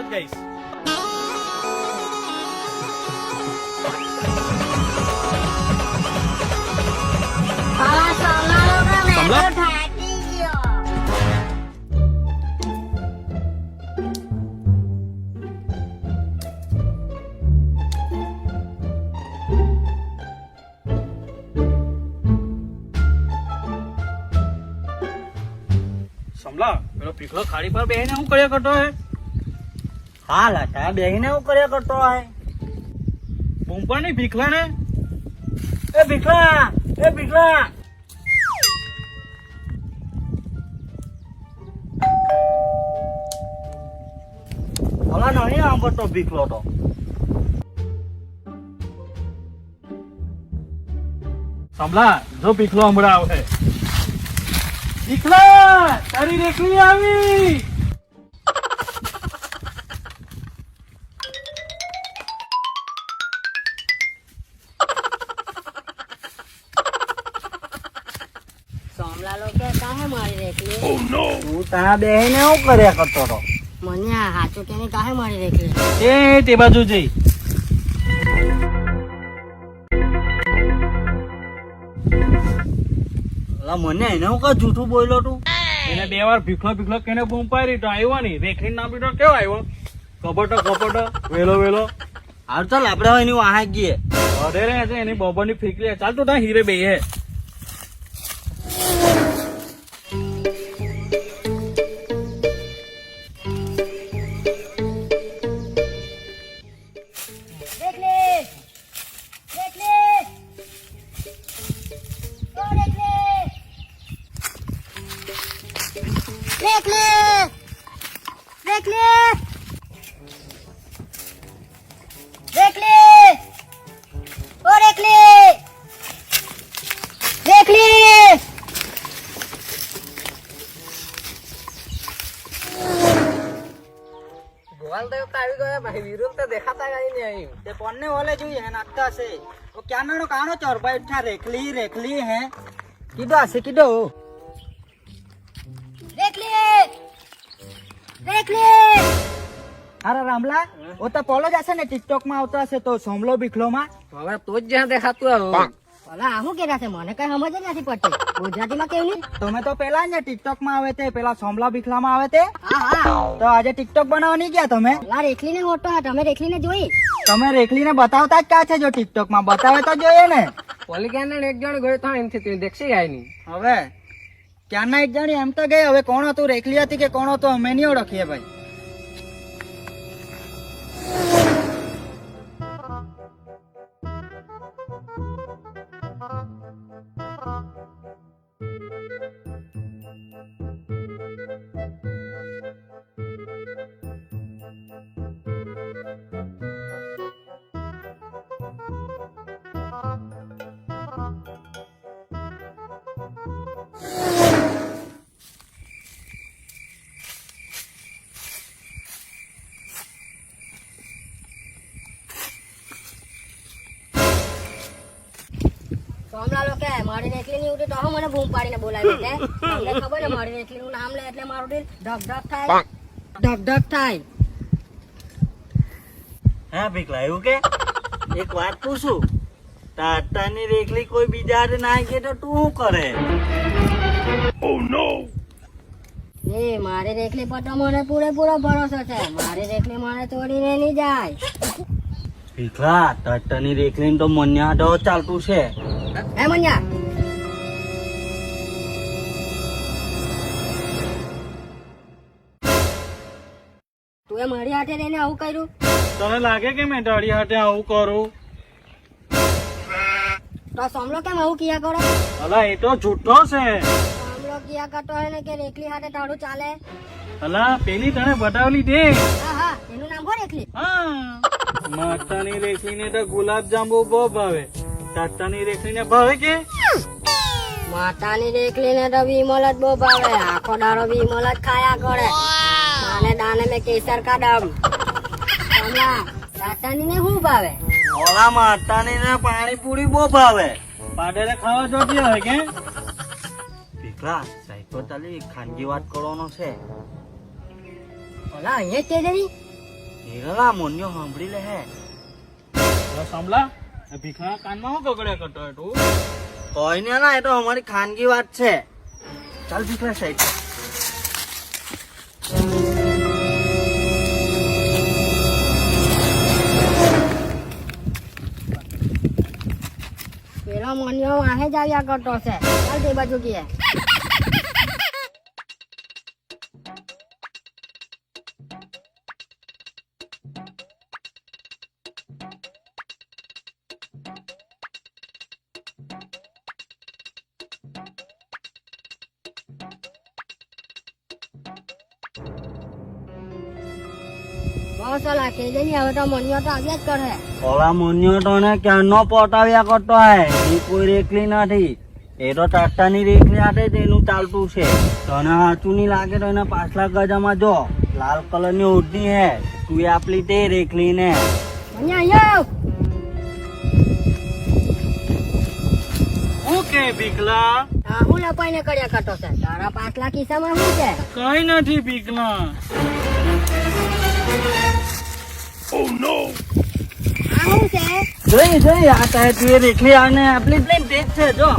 જ ગઈશ. સમલા? સમલા, પેલો પીકલો ખાડી પર બેહીને શું કર્યા કરતો હે? હા લાટા બેહીને હું કર્યા કરતો હે? બૂમપા નહીં ભીખલા ને? એ ભીખલા, એ ભીખલા. ઓલા નહીં આમ કરતો ભીખલો તો. સમલા, જો પીકલો હમણાં આવે. પીકલા, તારી રેખલી આવી. સોમલા લોકો કાહે મારી રેખલી? તું ત્યાં બેહીને હું કર્યા કરતો તો? મને આ હાચું કે નહીં કાહે મારી રેખલી? એ તે બાજુ જઈ. ઓલા મને એને હું કા જૂઠું બોલ્યો તું? એને 2 વાર ભીખલો ભીખલો કહીને બૂમ પાડી તો આવ્યો નહીં. રેખલી નામ પીટો કેવો આવ્યો? કપટો કપટો, વેલો વેલો. હાલ ચાલ આપડે હવે એની વાહે ગઈએ. અરે રે છે એની બોબરની ફીકલી. ચાલ તો ત્યાં હીરે બે હે. રેખલી! રેખલી! ઓ રેખલી! રેખલી! રેખલી! રેખલી! ઓ રેખલી! રેખલી! ગોવાલ તો આવી ગયો ભાઈ, વિરુલ તો દેખાતા કઈ નહીં અહીં. તે કોને ઓલે જોઈએ હે નાખતા છે. તો ક્યાંનો કાણો ચોરભાઈ ઉઠા રેખલી રેખલી હે કીધો હશે કીધો. રેખલી! રેખલી! અરે રામલા ઓ તો પોલો જ હશે ને, ટિકટોક માં આવતો હશે તો સોમલો ભીખલો માં. હવે તો જ જ્યાં દેખાતું આવું. ભલા આવું કેતા છે મને કઈ સમજ જ નથી પડતી. ગુજરાતીમાં કેવું નહીં? તમે તો પેલા ને ટિકટોક માં આવે તે પેલા સોમલા ભીખલા માં આવે તે. હા હા. તો આજે ટિકટોક બનાવવા નહીં ગયા તમે? ભલા રેખલીને મોટો હા, તમે રેખલીને જોઈ? તમે રેખલીને બતાવતા જ ક્યાં છે? જો ટિકટોક માં બતાવે તો જોઈએ ને. પોલીકેન એક જણ ગયો તો એમથી તું દેખશે આય નહીં. હવે ક્યારના એક જણી એમ તો ગઈ, હવે કોણ હતું? રેખલી હતી કે કોણ હતું અમે નહીં ઓળખીએ ભાઈ. સોમલા લોકો મારી રેખલી ની ઉઠી તો હું મને બૂમ પાડીને બોલાવી દે. તમને ખબર ને મારી રેખલી નું નામ લે એટલે મારું દિલ ધક ધક થાય, ધક ધક થાય. હા ભીખલા એવું કે? એક વાત પૂછું, ટાટાની રેખલી કોઈ બીજા હારે ના કે તો તું શું કરે? એ મારી રેખલી પર તો મને પૂરેપૂરો ભરોસો છે. મારી રેખલી મને તોડીને નહીં જાય. ભીખલા ટાટાની રેખલી તો મને હાડો ચાલતું છે. હે મન્યા? તું એ મારી હાથે રહીને આવું કર્યું? તને લાગે કે મેં તારી હાથે આવું કરું? તો સોમલો કેમ આવું કિયા કરો? અલા એ તો જૂઠો છે. સોમલો કિયા કરતો હોય ને કે રેખલી હાથે તારું ચાલે? અલા પેલી તને બતાવલી દે. હા હા, એનું નામ હો રેખલી. હા, માતાની રેખલીને તો ગુલાબ જાંબુ બહુ ભાવે. તાતાની રેખલીને ભાવે કે? માતાની રેખલીને તો વિમલ જ બહુ ભાવે. આખો દાડો વિમલ જ ખાયા કરે. માને દાને મેં કેસર કા દમ. સોમલા, તાતાની ને શું ભાવે? ઓલા માતાની ને પાણીપુરી બહુ ભાવે. પાડેલે ખાવા જોતી હોય કે? ભીખલા સાઈકો ચાલી ખાનગી વાત કરવાનો છે. ઓલા અહીંયા જ તે જઈ? હીરા મોન્યો સાંભળી લે હે સાંભળા ભીખના કાનમાં શું કગડ્યા કરતો હોય તું? કોઈ ને ના, એ તો અમારી ખાનગી વાત છે. ચાલ ભીખલા સાઈડ. પેલો મોનિયો વાહે જ આવ્યા કરતો છે. ચાલ તે બાજુ ગયે. બસ ઓલા કેજે ની હવે તો મોનિયો તો આવ્યા જ કરે. ઓલા મોન્યો તો ને ક્યાંનો પટાવ્યા કરતો હે. એ કોઈ રેખલી નથી, એ તો ટાટાની રેખલી હાથે જ એનું ચાલતું છે. તને સાચું નહીં લાગે તો એના પાછલા ગજામાં જો લાલ કલરની ઓઢણી હે. તું એ આપલી તે રેખલી ને. મોનિયો આયો. શું કે ભીખલા? આ હું લપાઈને કર્યા કરતો છે. તારા પાછલા ખિસ્સામાં શું છે? કઈ નથી ભીખલા. આ શું છે? જોઈ આ તું એ રેખલી આને આપલી જ લઈને તે જ છે જો.